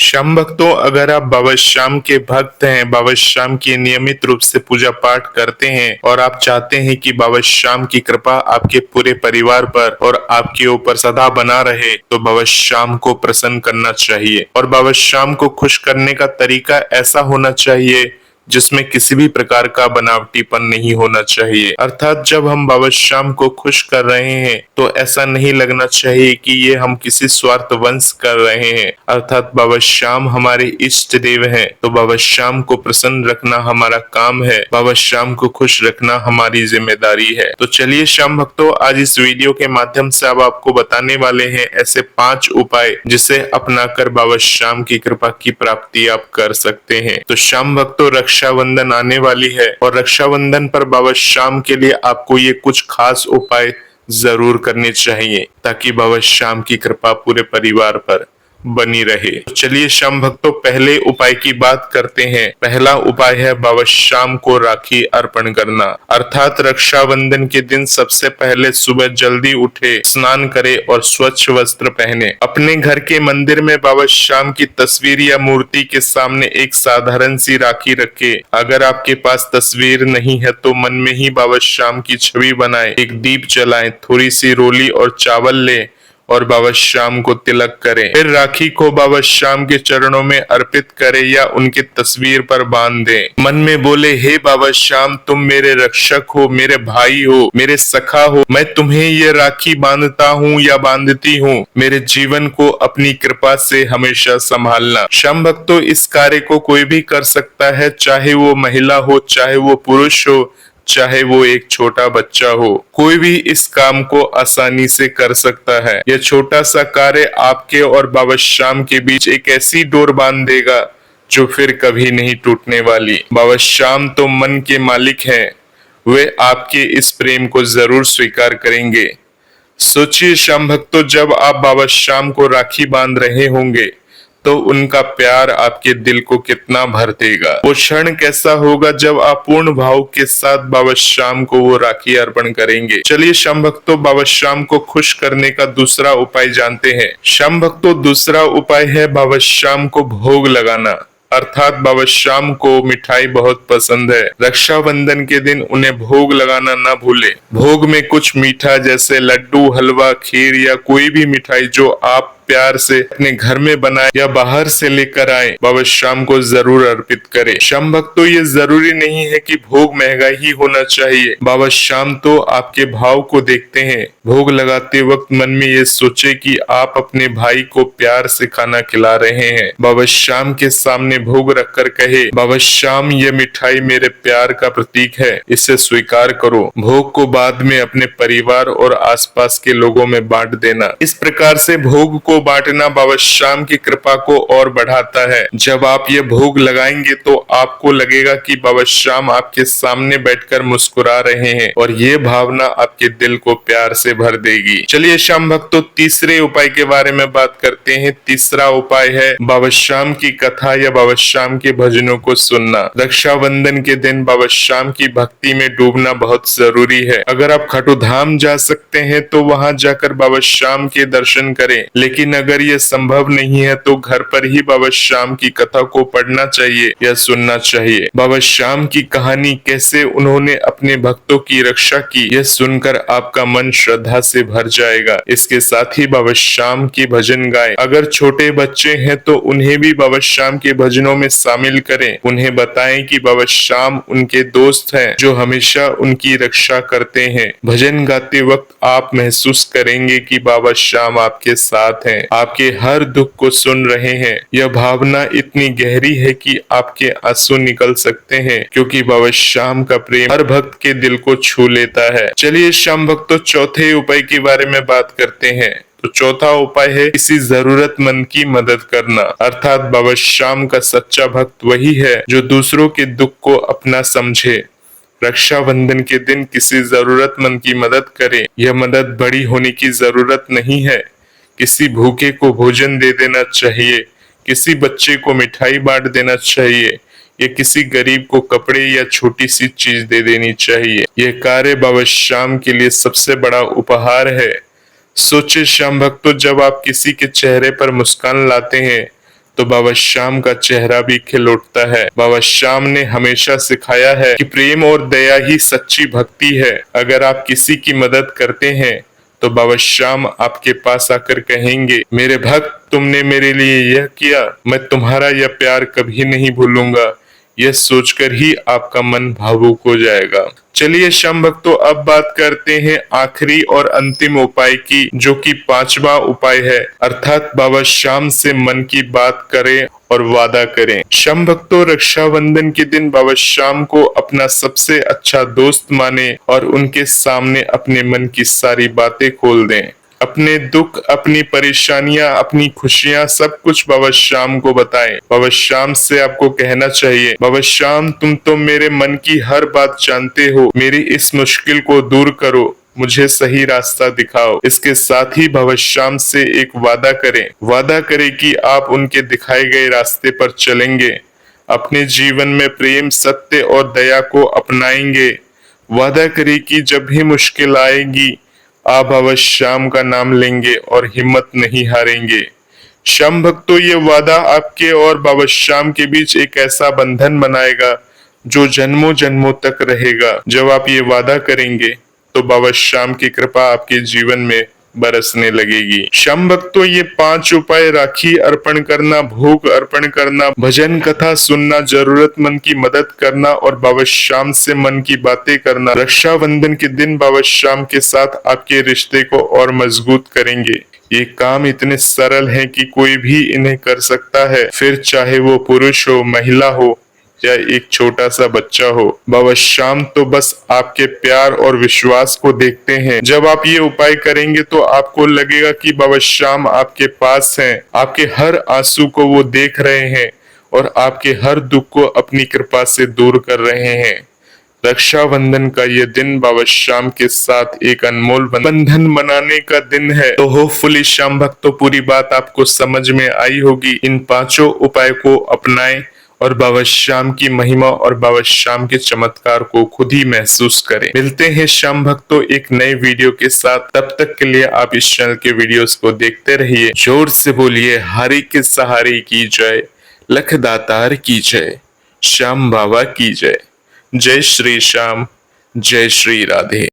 श्याम भक्तों, अगर आप बाबा श्याम के भक्त हैं, बाबा श्याम की नियमित रूप से पूजा पाठ करते हैं और आप चाहते हैं कि बाबा श्याम की कृपा आपके पूरे परिवार पर और आपके ऊपर सदा बना रहे, तो बाबा श्याम को प्रसन्न करना चाहिए। और बाबा श्याम को खुश करने का तरीका ऐसा होना चाहिए जिसमें किसी भी प्रकार का बनावटीपन नहीं होना चाहिए। अर्थात जब हम बाबा श्याम को खुश कर रहे हैं तो ऐसा नहीं लगना चाहिए कि ये हम किसी स्वार्थ वंश कर रहे हैं। अर्थात बाबा श्याम हमारे इष्ट देव हैं, तो बाबा श्याम को प्रसन्न रखना हमारा काम है, बाबा श्याम को खुश रखना हमारी जिम्मेदारी है। तो चलिए श्याम भक्तों, आज इस वीडियो के माध्यम से अब आपको बताने वाले हैं ऐसे 5 उपाय जिसे अपनाकर बाबा श्याम की कृपा की प्राप्ति आप कर सकते हैं। तो श्याम भक्तों, रक्षाबंधन आने वाली है और रक्षाबंधन पर बाबा श्याम के लिए आपको ये कुछ खास उपाय जरूर करने चाहिए ताकि बाबा श्याम की कृपा पूरे परिवार पर बनी रहे। तो चलिए श्याम भक्तों, पहले उपाय की बात करते हैं। पहला उपाय है बाबा श्याम को राखी अर्पण करना। अर्थात रक्षाबंधन के दिन सबसे पहले सुबह जल्दी उठे, स्नान करे और स्वच्छ वस्त्र पहने। अपने घर के मंदिर में बाबा श्याम की तस्वीर या मूर्ति के सामने एक साधारण सी राखी रखे। अगर आपके पास तस्वीर नहीं है तो मन में ही बाबा श्याम की छवि बनाए, एक दीप जलाएं, थोड़ी सी रोली और चावल ले और बाबा श्याम को तिलक करें। फिर राखी को बाबा श्याम के चरणों में अर्पित करें या उनकी तस्वीर पर बांध दें। मन में बोले, हे बाबा श्याम, तुम मेरे रक्षक हो, मेरे भाई हो, मेरे सखा हो। मैं तुम्हें ये राखी बांधता हूँ या बांधती हूँ। मेरे जीवन को अपनी कृपा से हमेशा संभालना। श्याम भक्तों, इस कार्य को कोई भी कर सकता है, चाहे वो महिला हो, चाहे वो पुरुष हो, चाहे वो एक छोटा बच्चा हो। कोई भी इस काम को आसानी से कर सकता है। यह छोटा सा कार्य आपके और बाबा श्याम के बीच एक ऐसी डोर बांध देगा जो फिर कभी नहीं टूटने वाली। बाबा श्याम तो मन के मालिक हैं, वे आपके इस प्रेम को जरूर स्वीकार करेंगे। सोचिए श्याम भक्तों, जब आप बाबा श्याम को राखी बांध रहे होंगे तो उनका प्यार आपके दिल को कितना भर देगा। वो क्षण कैसा होगा जब आप पूर्ण भाव के साथ बाबा श्याम को वो राखी अर्पण करेंगे। चलिए श्याम भक्तों, बाबा श्याम को खुश करने का दूसरा उपाय जानते हैं। श्याम भक्तों, दूसरा उपाय है बाबा श्याम को भोग लगाना। अर्थात बाबा श्याम को मिठाई बहुत पसंद है। रक्षाबंधन के दिन उन्हें भोग लगाना ना भूले। भोग में कुछ मीठा जैसे लड्डू, हलवा, खीर या कोई भी मिठाई जो आप प्यार से अपने घर में बनाए या बाहर से लेकर आए, बाबा श्याम को जरूर अर्पित करें। श्याम भक्तों, ये जरूरी नहीं है कि भोग महंगा ही होना चाहिए। बाबा श्याम तो आपके भाव को देखते हैं। भोग लगाते वक्त मन में ये सोचे कि आप अपने भाई को प्यार से खाना खिला रहे हैं। बाबा श्याम के सामने भोग रखकर कहे, बाबा श्याम, ये मिठाई मेरे प्यार का प्रतीक है, इसे स्वीकार करो। भोग को बाद में अपने परिवार और आसपास के लोगों में बांट देना। इस प्रकार से भोग को बांटना बाबा श्याम की कृपा को और बढ़ाता है। जब आप ये भोग लगाएंगे तो आपको लगेगा कि बाबा श्याम आपके सामने बैठकर मुस्कुरा रहे हैं और ये भावना आपके दिल को प्यार से भर देगी। चलिए श्याम भक्तों, तीसरे उपाय के बारे में बात करते हैं। तीसरा उपाय है बाबा श्याम की कथा या बाबा श्याम के भजनों को सुनना। रक्षाबंधन के दिन बाबा श्याम की भक्ति में डूबना बहुत जरूरी है। अगर आप खाटू धाम जा सकते हैं तो वहां जाकर बाबा श्याम के दर्शन करें, लेकिन अगर ये संभव नहीं है तो घर पर ही बाबा श्याम की कथा को पढ़ना चाहिए या सुनना चाहिए। बाबा श्याम की कहानी, कैसे उन्होंने अपने भक्तों की रक्षा की, यह सुनकर आपका मन श्रद्धा से भर जाएगा। इसके साथ ही बाबा श्याम के भजन गाएं। अगर छोटे बच्चे हैं तो उन्हें भी बाबा श्याम के भजनों में शामिल करें। उन्हें बताएं कि बाबा श्याम उनके दोस्त हैं जो हमेशा उनकी रक्षा करते हैं। भजन गाते वक्त आप महसूस करेंगे कि बाबा श्याम आपके साथ हैं, आपके हर दुख को सुन रहे हैं। यह भावना इतनी गहरी है कि आपके आंसू निकल सकते हैं, क्योंकि बाबा श्याम का प्रेम हर भक्त के दिल को छू लेता है। चलिए श्याम भक्तों, चौथे उपाय के बारे में बात करते हैं। तो चौथा उपाय है किसी जरूरतमंद की मदद करना। अर्थात बाबा श्याम का सच्चा भक्त वही है जो दूसरों के दुख को अपना समझे। रक्षाबंधन के दिन किसी जरूरतमंद की मदद करें। यह मदद बड़ी होने की जरूरत नहीं है। किसी भूखे को भोजन दे देना चाहिए, किसी बच्चे को मिठाई बांट देना चाहिए या किसी गरीब को कपड़े या छोटी सी चीज दे देनी चाहिए। यह कार्य बाबा श्याम के लिए सबसे बड़ा उपहार है। सोचिए श्याम भक्तों, जब आप किसी के चेहरे पर मुस्कान लाते हैं तो बाबा श्याम का चेहरा भी खिल उठता है। बाबा श्याम ने हमेशा सिखाया है कि प्रेम और दया ही सच्ची भक्ति है। अगर आप किसी की मदद करते हैं तो बाबा श्याम आपके पास आकर कहेंगे, मेरे भक्त तुमने मेरे लिए यह किया, मैं तुम्हारा यह प्यार कभी नहीं भूलूंगा। यह सोचकर ही आपका मन भावुक हो जाएगा। चलिए श्याम भक्तों, अब बात करते हैं आखिरी और अंतिम उपाय की, जो कि 5वां उपाय है, अर्थात बाबा श्याम से मन की बात करें और वादा करें। श्याम भक्तों, रक्षाबंधन के दिन बाबा श्याम को अपना सबसे अच्छा दोस्त माने और उनके सामने अपने मन की सारी बातें खोल दें। अपने दुख, अपनी परेशानियां, अपनी खुशियां, सब कुछ बाबा श्याम को बताएं। बाबा श्याम से आपको कहना चाहिए, बाबा श्याम तुम तो मेरे मन की हर बात जानते हो, मेरी इस मुश्किल को दूर करो, मुझे सही रास्ता दिखाओ। इसके साथ ही बाबा श्याम से एक वादा करें कि आप उनके दिखाए गए रास्ते पर चलेंगे, अपने जीवन में प्रेम, सत्य और दया को अपनाएंगे। वादा करें कि जब भी मुश्किल आएगी आप बाबा श्याम का नाम लेंगे और हिम्मत नहीं हारेंगे। श्याम भक्तों, ये वादा आपके और बाबा श्याम के बीच एक ऐसा बंधन बनाएगा जो जन्मों जन्मों तक रहेगा। जब आप ये वादा करेंगे तो बाबा श्याम की कृपा आपके जीवन में बरसने लगेगी। श्याम भक्तों, ये 5 उपाय, राखी अर्पण करना, भोग अर्पण करना, भजन कथा सुनना, जरूरतमंद की मदद करना और बाबा श्याम से मन की बातें करना, रक्षाबंधन के दिन बाबा श्याम के साथ आपके रिश्ते को और मजबूत करेंगे। ये काम इतने सरल हैं कि कोई भी इन्हें कर सकता है, फिर चाहे वो पुरुष हो, महिला हो या एक छोटा सा बच्चा हो। बाबा श्याम तो बस आपके प्यार और विश्वास को देखते हैं। जब आप ये उपाय करेंगे तो आपको लगेगा कि बाबा श्याम आपके पास हैं, आपके हर आंसू को वो देख रहे हैं और आपके हर दुख को अपनी कृपा से दूर कर रहे हैं। रक्षाबंधन का ये दिन बाबा श्याम के साथ एक अनमोल बंधन बनाने का दिन है। तो होपफुली श्याम भक्तों, पूरी बात आपको समझ में आई होगी। इन 5 उपाय को अपनाएं और बाबा श्याम की महिमा और बाबा श्याम के चमत्कार को खुद ही महसूस करें। मिलते हैं श्याम भक्तों एक नए वीडियो के साथ। तब तक के लिए आप इस चैनल के वीडियोस को देखते रहिए। जोर से बोलिए, हरि के सहारे की जय, लख दातार की जय, श्याम बाबा की जय। जय श्री श्याम, जय श्री राधे।